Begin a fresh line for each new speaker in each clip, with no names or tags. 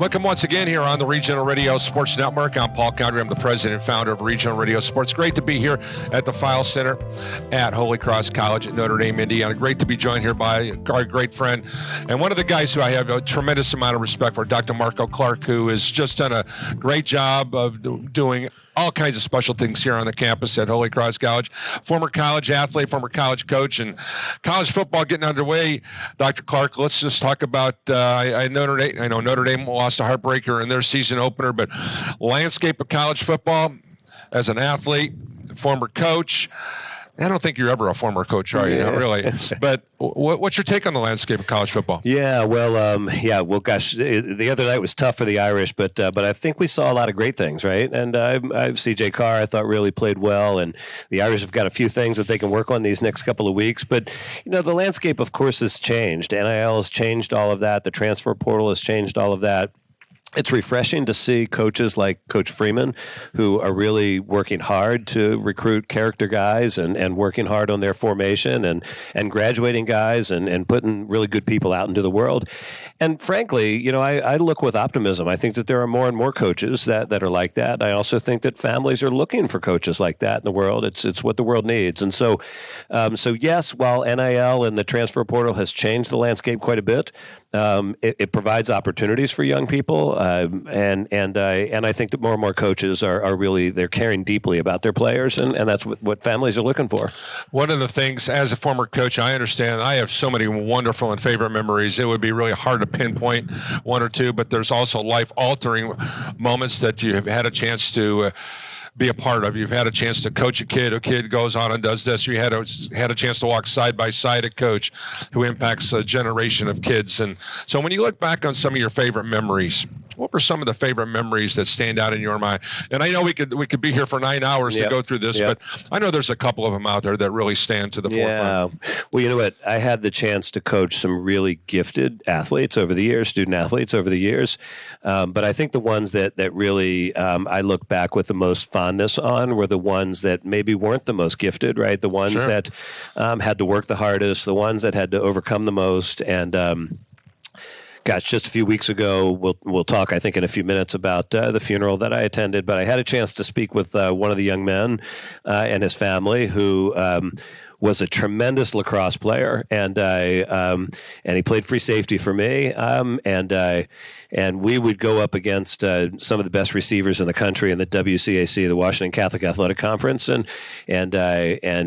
Welcome once again here on the Regional Radio Sports Network. I'm Paul Condry. I'm the president and founder of Regional Radio Sports. Great to be here at the File Center at Holy Cross College at Notre Dame, Indiana. Great to be joined here by our great friend and one of the guys who I have a tremendous amount of respect for, Dr. Marco Clark, who has just done a great job of doing all kinds of special things here on the campus at Holy Cross College. Former college athlete, former college coach, and college football getting underway. Dr. Clark, let's just talk about, I know Notre Dame lost a heartbreaker in their season opener, but landscape of college football as an athlete, former coach. I don't think you're ever a former coach, are you? Not really. But what's your take on the landscape of college football?
Well, gosh, the other night was tough for the Irish, but I think we saw a lot of great things, right? And I've C.J. Carr, I thought, really played well, and the Irish have got a few things that they can work on these next couple of weeks. But, the landscape, of course, has changed. NIL has changed all of that. The transfer portal has changed all of that. It's refreshing to see coaches like Coach Freeman, who are really working hard to recruit character guys and working hard on their formation and graduating guys and putting really good people out into the world. And frankly, I look with optimism. I think that there are more and more coaches that are like that. I also think that families are looking for coaches like that in the world. It's what the world needs. And so yes, while NIL and the transfer portal has changed the landscape quite a bit, it provides opportunities for young people, and I think that more and more coaches are really, they're caring deeply about their players, and that's what families are looking for.
One of the things, as a former coach, I understand I have so many wonderful and favorite memories. It would be really hard to pinpoint one or two, but there's also life-altering moments that you have had a chance to be a part of. You've had a chance to coach a kid goes on and does this. You had a chance to walk side by side a coach who impacts a generation of kids. And so when you look back on some of your favorite memories, what were some of the favorite memories that stand out in your mind? And I know we could be here for 9 hours to go through this, but I know there's a couple of them out there that really stand to the forefront.
Well, you know what? I had the chance to coach some really gifted athletes over the years, student athletes over the years. But I think the ones that really I look back with the most fondness on were the ones that maybe weren't the most gifted, right? The ones that had to work the hardest, the ones that had to overcome the most. And gosh, just a few weeks ago, we'll talk, I think, in a few minutes about the funeral that I attended. But I had a chance to speak with one of the young men and his family who was a tremendous lacrosse player, and he played free safety for me, and we would go up against some of the best receivers in the country in the WCAC, the Washington Catholic Athletic Conference, and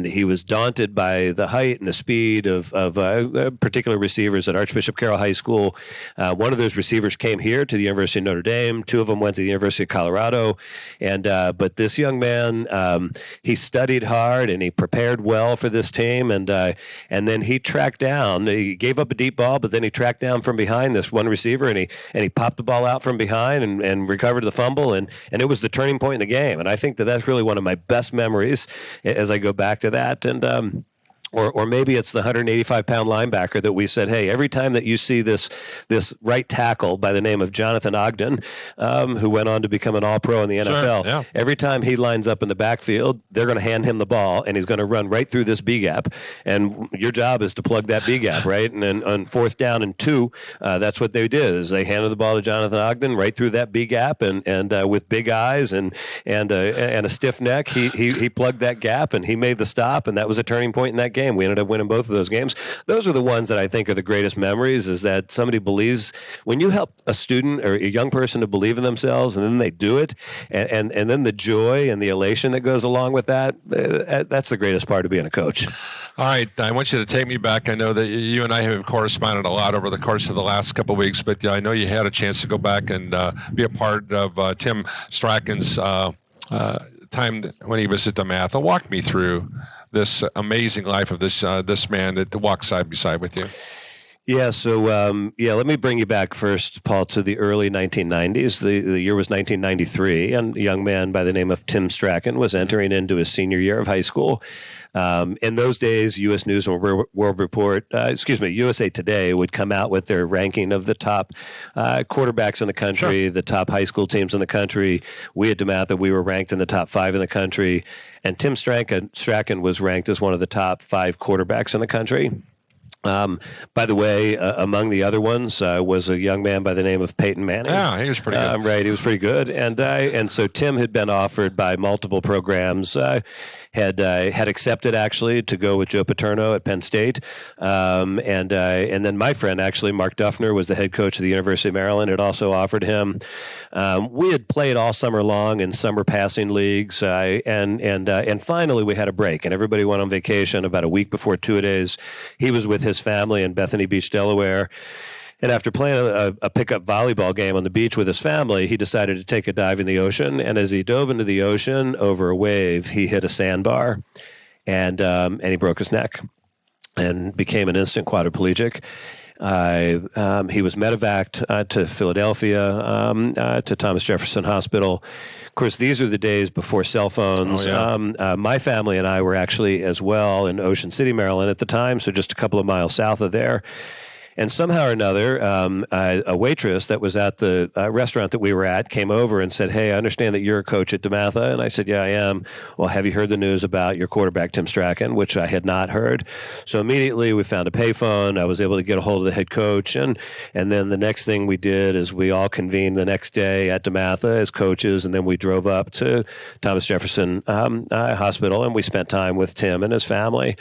he was daunted by the height and the speed of particular receivers at Archbishop Carroll High School. One of those receivers came here to the University of Notre Dame. Two of them went to the University of Colorado, but this young man, he studied hard and he prepared well for this team, and then he tracked down. He gave up a deep ball, but then he tracked down from behind this one receiver, and he popped the ball out from behind and recovered the fumble, and it was the turning point in the game. And I think that's really one of my best memories as I go back to that. And Or maybe it's the 185-pound linebacker that we said, hey, every time that you see this right tackle by the name of Jonathan Ogden, who went on to become an All-Pro in the NFL, every time he lines up in the backfield, they're going to hand him the ball, and he's going to run right through this B-gap. And your job is to plug that B-gap, right? And then on 4th down and 2, that's what they did, is they handed the ball to Jonathan Ogden right through that B-gap, and with big eyes and a stiff neck, he plugged that gap, and he made the stop, and that was a turning point in that game. We ended up winning both of those games. Those are the ones that I think are the greatest memories, is that somebody believes, when you help a student or a young person to believe in themselves and then they do it, and then the joy and the elation that goes along with that, that's the greatest part of being a coach.
All right, I want you to take me back. I know that you and I have corresponded a lot over the course of the last couple of weeks, but I know you had a chance to go back and be a part of Tim Strachan's time when he was at the Math. Walk me through this amazing life of this man that walks side by side with you.
Yeah, so let me bring you back first, Paul, to the early 1990s. The year was 1993, and a young man by the name of Tim Strachan was entering into his senior year of high school. In those days, U.S. News and World Report, USA Today would come out with their ranking of the top quarterbacks in the country, the top high school teams in the country. We at DeMatha, we were ranked in the top 5 in the country, and Tim Strachan was ranked as one of the top 5 quarterbacks in the country. By the way, among the other ones was a young man by the name of Peyton Manning.
Yeah, he was pretty good.
Right, he was pretty good, and so Tim had been offered by multiple programs. Had accepted actually to go with Joe Paterno at Penn State, and then my friend actually Mark Duffner was the head coach of the University of Maryland. Had also offered him. We had played all summer long in summer passing leagues, and finally we had a break, and everybody went on vacation about a week before two-a-days. He was with his family in Bethany Beach, Delaware. And after playing a pickup volleyball game on the beach with his family, he decided to take a dive in the ocean. And as he dove into the ocean over a wave, he hit a sandbar, and he broke his neck and became an instant quadriplegic. He was medevaced to Philadelphia, to Thomas Jefferson Hospital. Of course, these are the days before cell phones.
Oh, yeah.
My family and I were actually as well in Ocean City, Maryland at the time, so just a couple of miles south of there. And somehow or another, a waitress that was at the restaurant that we were at came over and said, "Hey, I understand that you're a coach at DeMatha." And I said, "Yeah, I am." "Well, have you heard the news about your quarterback, Tim Strachan?" Which I had not heard. So immediately we found a payphone. I was able to get a hold of the head coach. And then the next thing we did is we all convened the next day at DeMatha as coaches. And then we drove up to Thomas Jefferson Hospital, and we spent time with Tim and his family.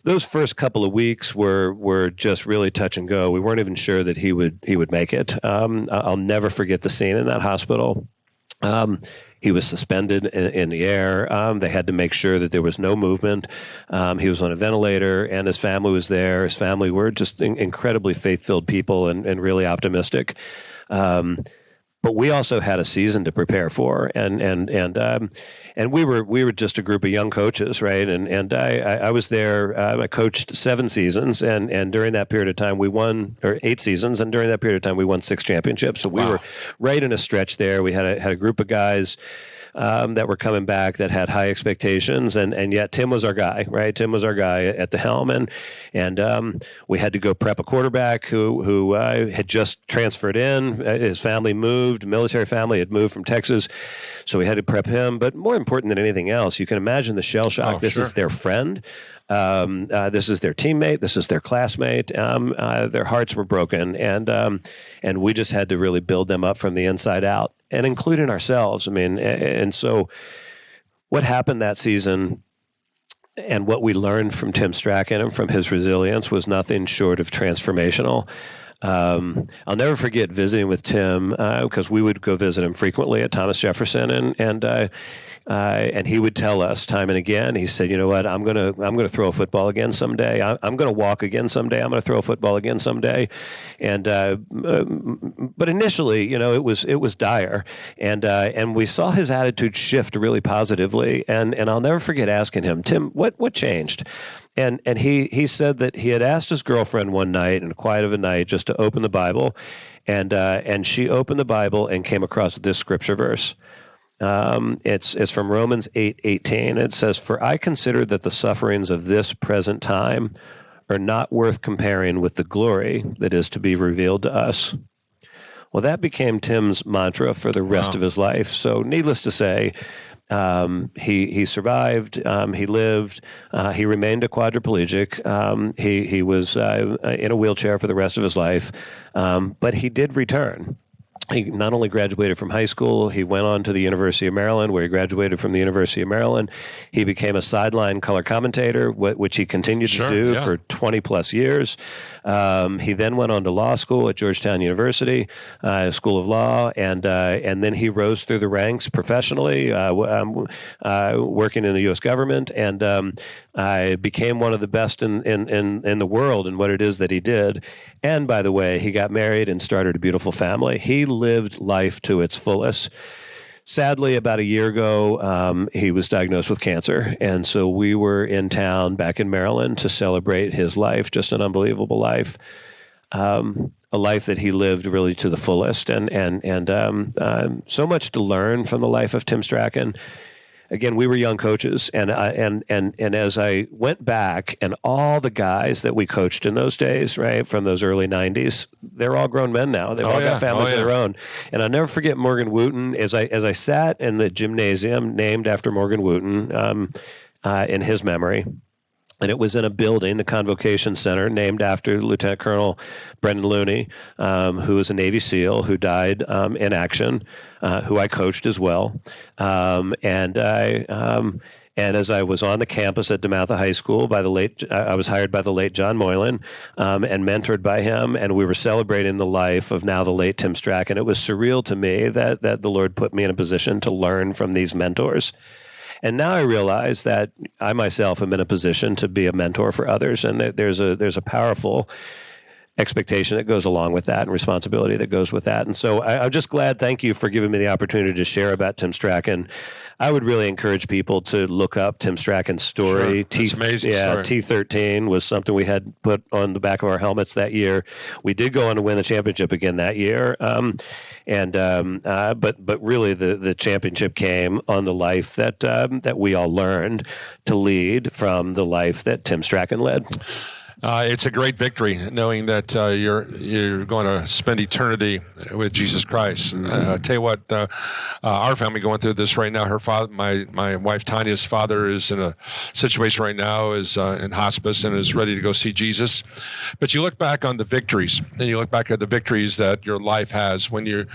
Those first couple of weeks were just really touch and go. We weren't even sure that he would make it. I'll never forget the scene in that hospital. He was suspended in the air. They had to make sure that there was no movement. He was on a ventilator, and his family was there. His family were just incredibly faith-filled people and really optimistic. But we also had a season to prepare for, and we were just a group of young coaches, right? And I was there. I coached 7 seasons, and during that period of time, we won, or 8 seasons, and during that period of time, we won 6 championships. So we were right in a stretch there. We had a group of guys that were coming back that had high expectations, and yet Tim was our guy, right? Tim was our guy at the helm, and we had to go prep a quarterback who had just transferred in. His family moved, military family had moved from Texas, so we had to prep him. But more important than anything else, you can imagine the shell shock. This is their friend. This is their teammate. This is their classmate. Their hearts were broken, and we just had to really build them up from the inside out, and including ourselves. I mean, and so what happened that season and what we learned from Tim Strachan and from his resilience was nothing short of transformational. I'll never forget visiting with Tim because we would go visit him frequently at Thomas Jefferson, and he would tell us time and again. He said, "You know what? I'm gonna throw a football again someday. I'm gonna walk again someday. I'm gonna throw a football again someday." And but initially, you know, it was dire, and we saw his attitude shift really positively. And I'll never forget asking him, "Tim, what changed?" And he said that he had asked his girlfriend one night in the quiet of a night just to open the Bible, and she opened the Bible and came across this scripture verse. It's from Romans 8:18. It says, "For I consider that the sufferings of this present time are not worth comparing with the glory that is to be revealed to us." Well, that became Tim's mantra for the rest of his life. So needless to say, he survived. He lived. He remained a quadriplegic. He was in a wheelchair for the rest of his life, but he did return. He not only graduated from high school, he went on to the University of Maryland, where he graduated from the University of Maryland. He became a sideline color commentator, which he continued to do for 20 plus years. He then went on to law school at Georgetown University, School of Law, and then he rose through the ranks professionally, working in the U.S. government, and became one of the best in the world in what it is that he did. And by the way, he got married and started a beautiful family. He lived life to its fullest. Sadly, about a year ago, he was diagnosed with cancer. And so we were in town back in Maryland to celebrate his life, just an unbelievable life, a life that he lived really to the fullest. And so much to learn from the life of Tim Strachan. Again, we were young coaches, and as I went back, and all the guys that we coached in those days, right, from those early 90s, they're all grown men now. They've all got families of their own. And I'll never forget Morgan Wooten. As I sat in the gymnasium named after Morgan Wooten in his memory, And it was in a building, the Convocation Center, named after Lieutenant Colonel Brendan Looney, who was a Navy SEAL who died in action, who I coached as well. And as I was on the campus at DeMatha High School, I was hired by the late John Moylan and mentored by him, and we were celebrating the life of now the late Tim Strachan. It was surreal to me that the Lord put me in a position to learn from these mentors. And now I realize that I myself am in a position to be a mentor for others, and there's a powerful expectation that goes along with that and responsibility that goes with that. And so I'm just glad. Thank you for giving me the opportunity to share about Tim Strachan. I would really encourage people to look up Tim Strachan's story.
Sure. It's amazing story.
T13 was something we had put on the back of our helmets that year. We did go on to win the championship again that year. But really the championship came on the life that we all learned to lead from the life that Tim Strachan led.
It's a great victory knowing that you're going to spend eternity with Jesus Christ. I'll tell you what, our family going through this right now. Her father, my wife Tanya's father, is in a situation right now, is in hospice and is ready to go see Jesus. But you look back on the victories, and you look back at the victories that your life has when you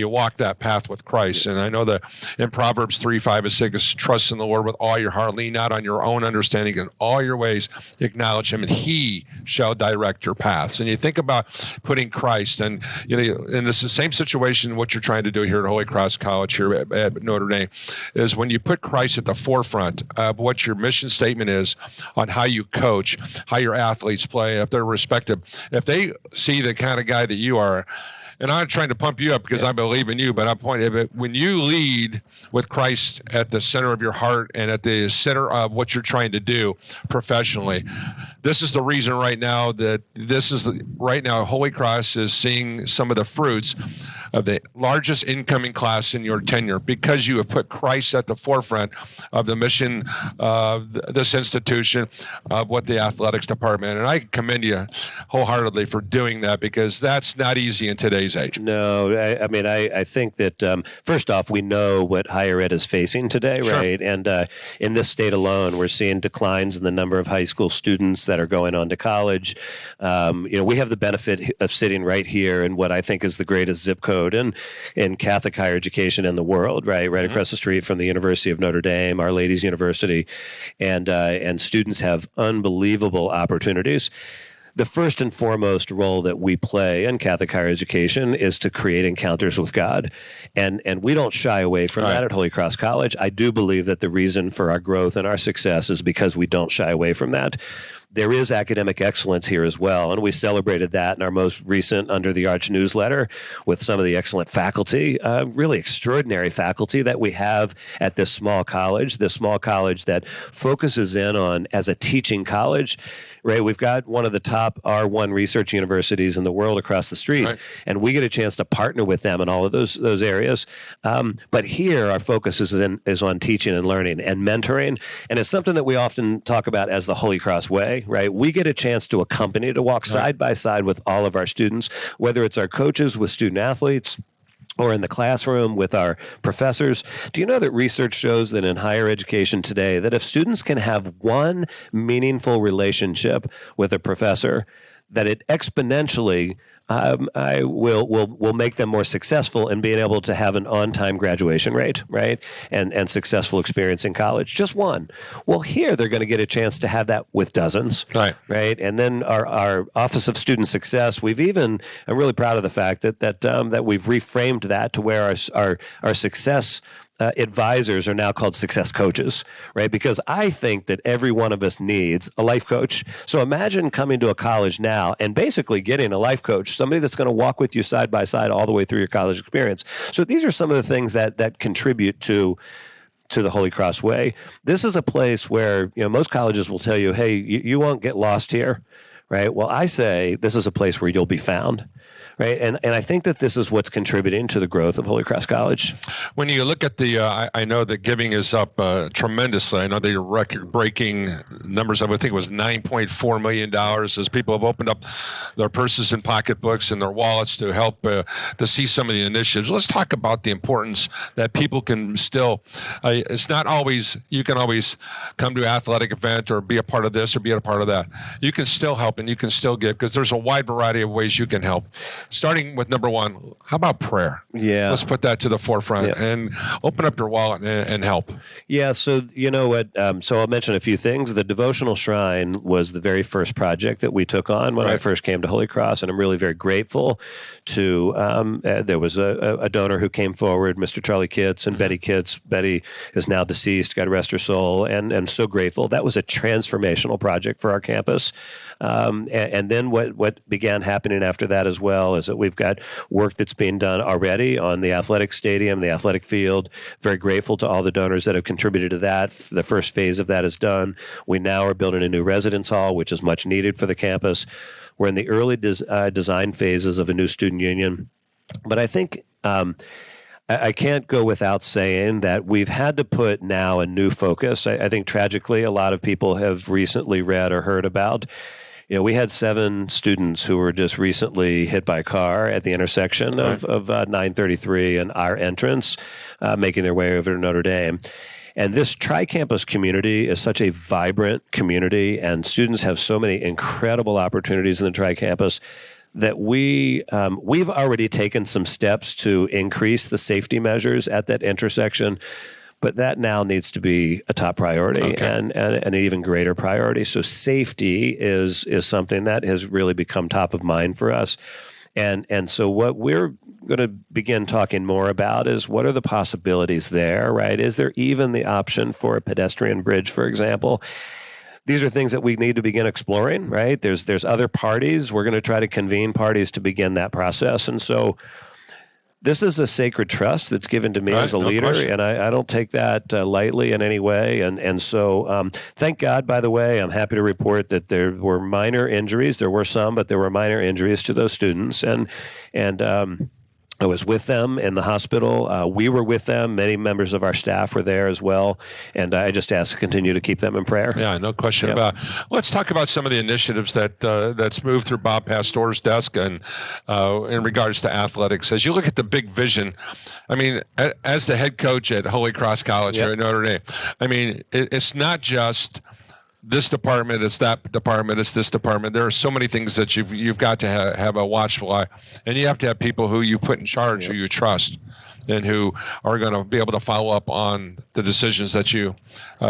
walk that path with Christ. And I know that in Proverbs 3:5-6, trust in the Lord with all your heart, lean not on your own understanding, in all your ways acknowledge Him, and He shall direct your paths. And you think about putting Christ, and and it's the same situation. What you're trying to do here at Holy Cross College here at Notre Dame is when you put Christ at the forefront of what your mission statement is on how you coach, how your athletes play, if they're respected, if they see the kind of guy that you are. And I'm trying to pump you up because I believe in you, but I'm pointing at when you lead with Christ at the center of your heart and at the center of what you're trying to do professionally. This is the reason right now Holy Cross is seeing some of the fruits of the largest incoming class in your tenure, because you have put Christ at the forefront of the mission of this institution, of what the athletics department. And I commend you wholeheartedly for doing that, because that's not easy in today's age.
No, I think that first off, we know what higher ed is facing today,
Sure.
right? And in this state alone, we're seeing declines in the number of high school students that are going on to college. We have the benefit of sitting right here in what I think is the greatest zip code in Catholic higher education in the world, right across the street from the University of Notre Dame, Our Lady's University, and students have unbelievable opportunities. The first and foremost role that we play in Catholic higher education is to create encounters with God. And we don't shy away from that at Holy Cross College. I do believe that the reason for our growth and our success is because we don't shy away from that. There is academic excellence here as well, and we celebrated that in our most recent Under the Arch newsletter with some of the excellent faculty, really extraordinary faculty that we have at this small college that focuses in on, as a teaching college, right? We've got one of the top R1 research universities in the world across the street, and we get a chance to partner with them in all of those areas. But here, our focus is on teaching and learning and mentoring, and it's something that we often talk about as the Holy Cross Way. Right? We get a chance to accompany, to walk side by side with all of our students, whether it's our coaches with student athletes or in the classroom with our professors. Do you know that research shows that in higher education today, that if students can have one meaningful relationship with a professor, that it exponentially will make them more successful in being able to have an on-time graduation rate, right? And successful experience in college. Just one. Well, here they're going to get a chance to have that with dozens, right? And then our Office of Student Success, I'm really proud of the fact that we've reframed that to where our success advisors are now called success coaches, right? Because I think that every one of us needs a life coach. So imagine coming to a college now and basically getting a life coach, somebody that's going to walk with you side by side all the way through your college experience. So these are some of the things that contribute to the Holy Cross Way. This is a place where most colleges will tell you, hey, you won't get lost here. right? Well, I say this is a place where you'll be found. Right. And I think that this is what's contributing to the growth of Holy Cross College.
When you look at the, I know that giving is up tremendously. I know the record-breaking numbers. I would think it was $9.4 million as people have opened up their purses and pocketbooks and their wallets to help to see some of the initiatives. Let's talk about the importance that people can still. It's not always you can always come to an athletic event or be a part of this or be a part of that. You can still help and you can still give because there's a wide variety of ways you can help. Starting with number one, how about prayer?
Yeah.
Let's put that to the forefront and open up your wallet and help.
Yeah. So, you know what? So I'll mention a few things. The Devotional Shrine was the very first project that we took on when I first came to Holy Cross. And I'm really very grateful to, there was a donor who came forward, Mr. Charlie Kitts and Betty Kitts. Betty is now deceased, God rest her soul. And I'm so grateful. That was a transformational project for our campus. And then what began happening after that as well is that we've got work that's being done already on the athletic stadium, the athletic field. Very grateful to all the donors that have contributed to that. The first phase of that is done. We now are building a new residence hall, which is much needed for the campus. We're in the early design phases of a new student union. But I think I can't go without saying that we've had to put now a new focus. I think tragically, a lot of people have recently read or heard about. You know, we had 7 students who were just recently hit by a car at the intersection of 933 and our entrance, making their way over to Notre Dame. And this tri-campus community is such a vibrant community, and students have so many incredible opportunities in the tri-campus that we've already taken some steps to increase the safety measures at that intersection. But that now needs to be a top priority and an even greater priority. So safety is something that has really become top of mind for us. And so what we're going to begin talking more about is what are the possibilities there, right? Is there even the option for a pedestrian bridge, for example? These are things that we need to begin exploring, right? There's other parties. We're going to try to convene parties to begin that process. And so this is a sacred trust that's given to me as a leader, and I don't take that lightly in any way. And so thank God, by the way, I'm happy to report that there were minor injuries. There were some, but there were minor injuries to those students. And I was with them in the hospital. We were with them. Many members of our staff were there as well. And I just ask to continue to keep them in prayer.
Yeah, no question about it. Let's talk about some of the initiatives that's moved through Bob Pastor's desk and in regards to athletics. As you look at the big vision, I mean, as the head coach at Holy Cross College here at Notre Dame, I mean, it's not just this department, it's that department, it's this department. There are so many things that you've got to have a watchful eye, and you have to have people who you put in charge, who you trust, and who are going to be able to follow up on the decisions that you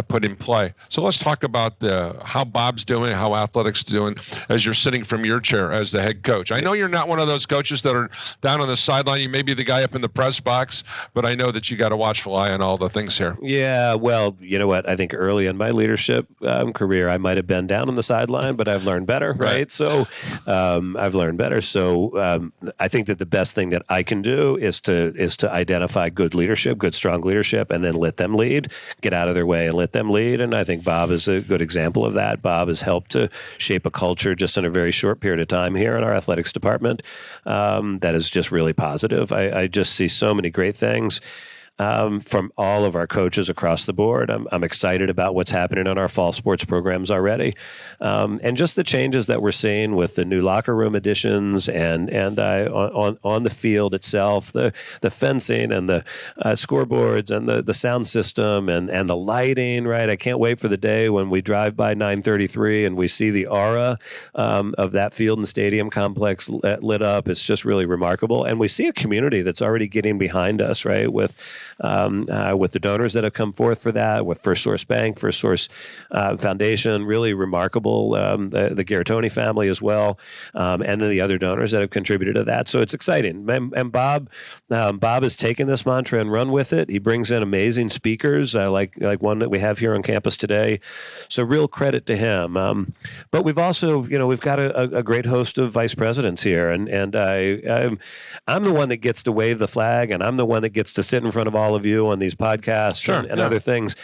put in play. So let's talk about how Bob's doing, how athletics doing as you're sitting from your chair as the head coach. I know you're not one of those coaches that are down on the sideline. You may be the guy up in the press box, but I know that you got a watchful eye on all the things here.
Yeah, well, you know what? I think early in my leadership career, I might have been down on the sideline, but I've learned better, right? So I've learned better. So I think that the best thing that I can do is to identify good leadership, good, strong leadership, and then let them lead, get out of their way and let them lead. And I think Bob is a good example of that. Bob has helped to shape a culture just in a very short period of time here in our athletics department that is just really positive. I just see so many great things from all of our coaches across the board. I'm excited about what's happening on our fall sports programs already, and just the changes that we're seeing with the new locker room additions and on the field itself, the fencing and the scoreboards and the sound system and the lighting. Right, I can't wait for the day when we drive by 933 and we see the aura of that field and stadium complex lit up. It's just really remarkable, and we see a community that's already getting behind us. Right, with the donors that have come forth for that, with First Source Bank, First Source Foundation, really remarkable, the Garitoni family as well, and then the other donors that have contributed to that. So it's exciting. And Bob has taken this mantra and run with it. He brings in amazing speakers, like one that we have here on campus today. So real credit to him. But we've also, we've got a great host of vice presidents here, and I'm the one that gets to wave the flag, and I'm the one that gets to sit in front of all of you on these podcasts and other things.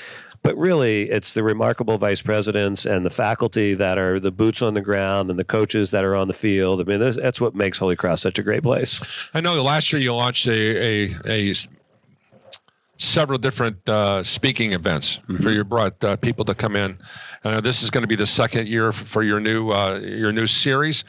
But really, it's the remarkable vice presidents and the faculty that are the boots on the ground and the coaches that are on the field. I mean, that's what makes Holy Cross such a great place.
I know last year you launched a several different speaking events for you brought people to come in. This is going to be the second year for your new series.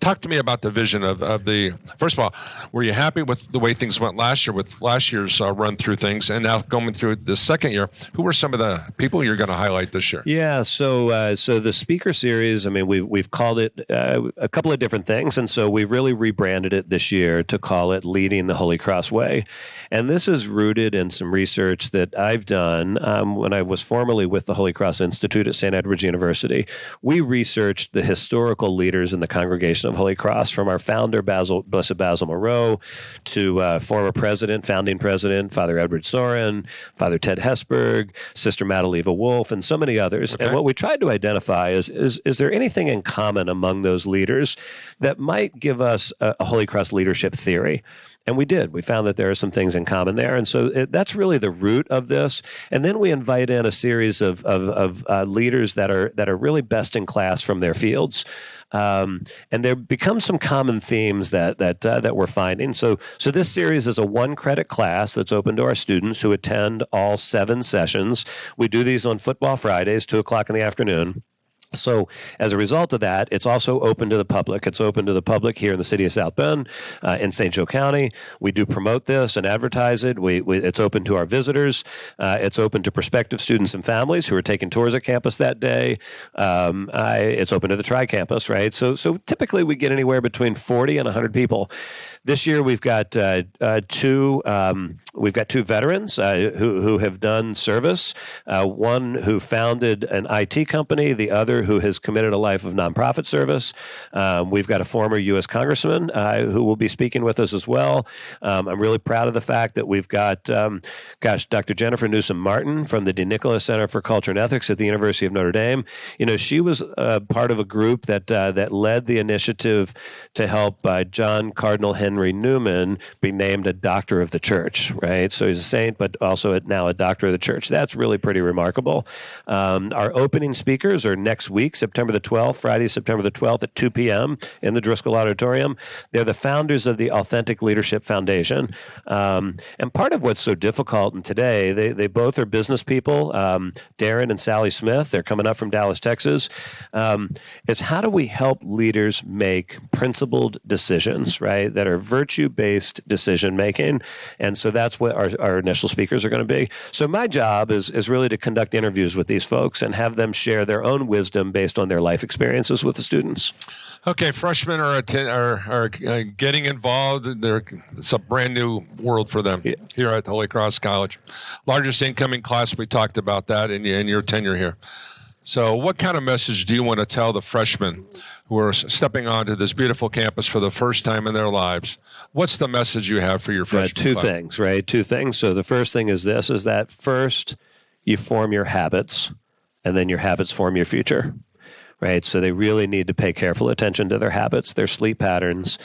Talk to me about the vision of the. First of all, were you happy with the way things went last year with last year's run through things, and now going through the second year? Who were some of the people you're going to highlight this year?
Yeah, so the speaker series. I mean, we've called it a couple of different things, and so we've really rebranded it this year to call it "Leading the Holy Cross Way," and this is rooted in some research that I've done when I was formerly with the Holy Cross Institute at St. Edward's University. We researched the historical leaders in the congregation of Holy Cross, from our founder, Blessed Basil Moreau, to former president, founding president, Father Edward Soren, Father Ted Hesburgh, Sister Madaleva Wolf, and so many others. Okay. And what we tried to identify is there anything in common among those leaders that might give us a Holy Cross leadership theory? And we did. We found that there are some things in common there. And so that's really the root of this. And then we invite in a series of leaders that are really best in class from their fields. And there become some common themes that we're finding. So this series is a 1-credit class that's open to our students who attend all 7 sessions. We do these on Football Fridays, 2:00 in the afternoon. So as a result of that, it's also open to the public. It's open to the public here in the city of South Bend, in St. Joe County. We do promote this and advertise it. It's open to our visitors. It's open to prospective students and families who are taking tours at campus that day. It's open to the Tri-Campus, right? So typically we get anywhere between 40 and 100 people. This year we've got two veterans who have done service. One who founded an IT company, the other who has committed a life of nonprofit service. We've got a former U.S. congressman who will be speaking with us as well. I'm really proud of the fact that we've got, Dr. Jennifer Newsom Martin from the DeNicola Center for Culture and Ethics at the University of Notre Dame. You know, she was part of a group that led the initiative to help John Cardinal Henry Newman be named a doctor of the church, right? So he's a saint, but also now a doctor of the church. That's really pretty remarkable. Our opening speakers are next week, September the 12th, Friday, September the 12th at 2 p.m. in the Driscoll Auditorium. They're the founders of the Authentic Leadership Foundation. And part of what's so difficult in today, they both are business people, Darren and Sally Smith. They're coming up from Dallas, Texas. Is how do we help leaders make principled decisions, right, that are virtue-based decision-making? And so that's what our initial speakers are going to be. So my job is really to conduct interviews with these folks and have them share their own wisdom based on their life experiences with the students.
Okay, freshmen are getting involved. It's a brand new world for them here at Holy Cross College. Largest incoming class, we talked about that in your tenure here. So what kind of message do you want to tell the freshmen who are stepping onto this beautiful campus for the first time in their lives? What's the message you have for your freshmen?
Two things, right? Two things. So the first thing is this, is that first you form your habits, and then your habits form your future, right? So they really need to pay careful attention to their habits, their sleep patterns,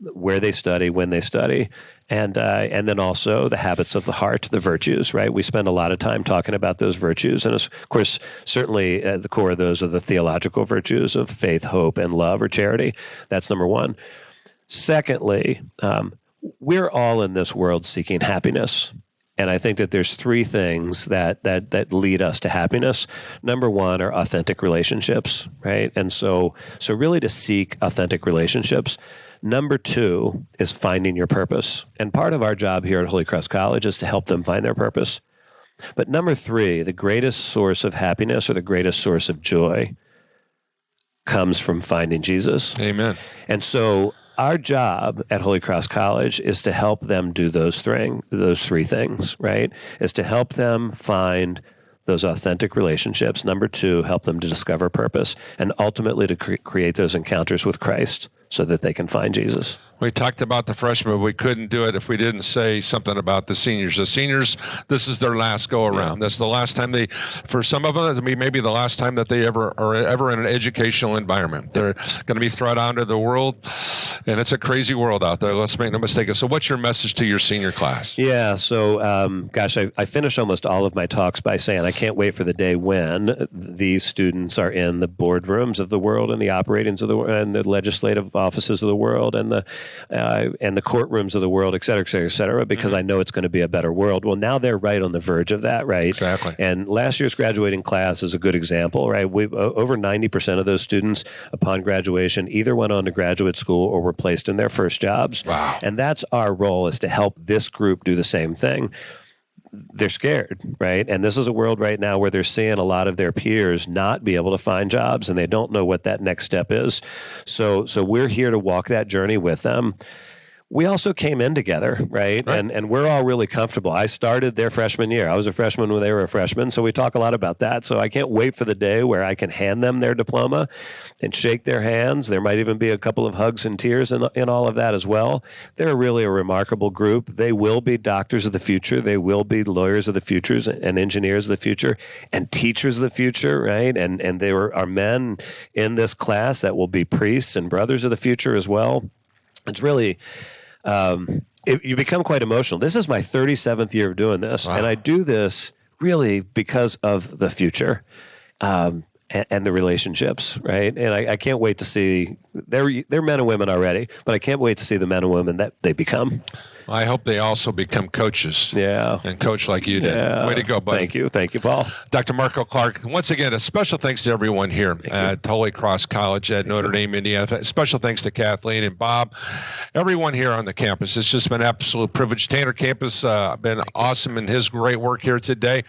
where they study, when they study, and then also the habits of the heart, the virtues, right? We spend a lot of time talking about those virtues. And of course, certainly at the core of those are the theological virtues of faith, hope, and love or charity. That's number one. Secondly, we're all in this world seeking happiness. And I think that there's 3 things that lead us to happiness. Number one are authentic relationships, right? And so really to seek authentic relationships. Number 2 is finding your purpose. And part of our job here at Holy Cross College is to help them find their purpose. But number 3, the greatest source of happiness or the greatest source of joy comes from finding Jesus.
Amen.
And so our job at Holy Cross College is to help them do those 3 things, right? Is to help them find those authentic relationships. Number 2, help them to discover purpose, and ultimately to create those encounters with Christ so that they can find Jesus.
We talked about the freshmen, but we couldn't do it if we didn't say something about the seniors. The seniors, this is their last go around. That's the last time for some of them, maybe the last time that they are in an educational environment. They're going to be thrown out into the world, and it's a crazy world out there. Let's make no mistake. So what's your message to your senior class?
Yeah, so, I finish almost all of my talks by saying I can't wait for the day when these students are in the boardrooms of the world and the operatings of the world and the legislative offices of the world and the courtrooms of the world, et cetera, et cetera, et cetera, because I know it's going to be a better world. Well, now they're right on the verge of that, right?
Exactly.
And last year's graduating class is a good example, right? Over 90% of those students upon graduation either went on to graduate school or were placed in their first jobs.
Wow.
And that's our role, is to help this group do the same thing. They're scared, right? And this is a world right now where they're seeing a lot of their peers not be able to find jobs, and they don't know what that next step is. So we're here to walk that journey with them. We also came in together, right? And we're all really comfortable. I started their freshman year. I was a freshman when they were a freshman, so we talk a lot about that. So I can't wait for the day where I can hand them their diploma and shake their hands. There might even be a couple of hugs and tears in all of that as well. They're really a remarkable group. They will be doctors of the future. They will be lawyers of the future and engineers of the future and teachers of the future, right? And there are men in this class that will be priests and brothers of the future as well. It's really... you become quite emotional. This is my 37th year of doing this, and I do this really because of the future and the relationships, right? And I can't wait to see, they're men and women already, but I can't wait to see the men and women that they become.
I hope they also become coaches.
Yeah.
And coach like you did.
Yeah.
Way to go, buddy.
Thank you, Paul.
Dr. Marco Clark, once again, a special thanks to everyone here at Holy Cross College at Notre Dame, Indiana. Special thanks to Kathleen and Bob, everyone here on the campus. It's just been an absolute privilege. Tanner Campus been awesome in his great work here today.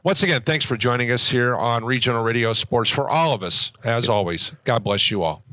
Once again, thanks for joining us here on Regional Radio Sports. For all of us, as always, God bless you all.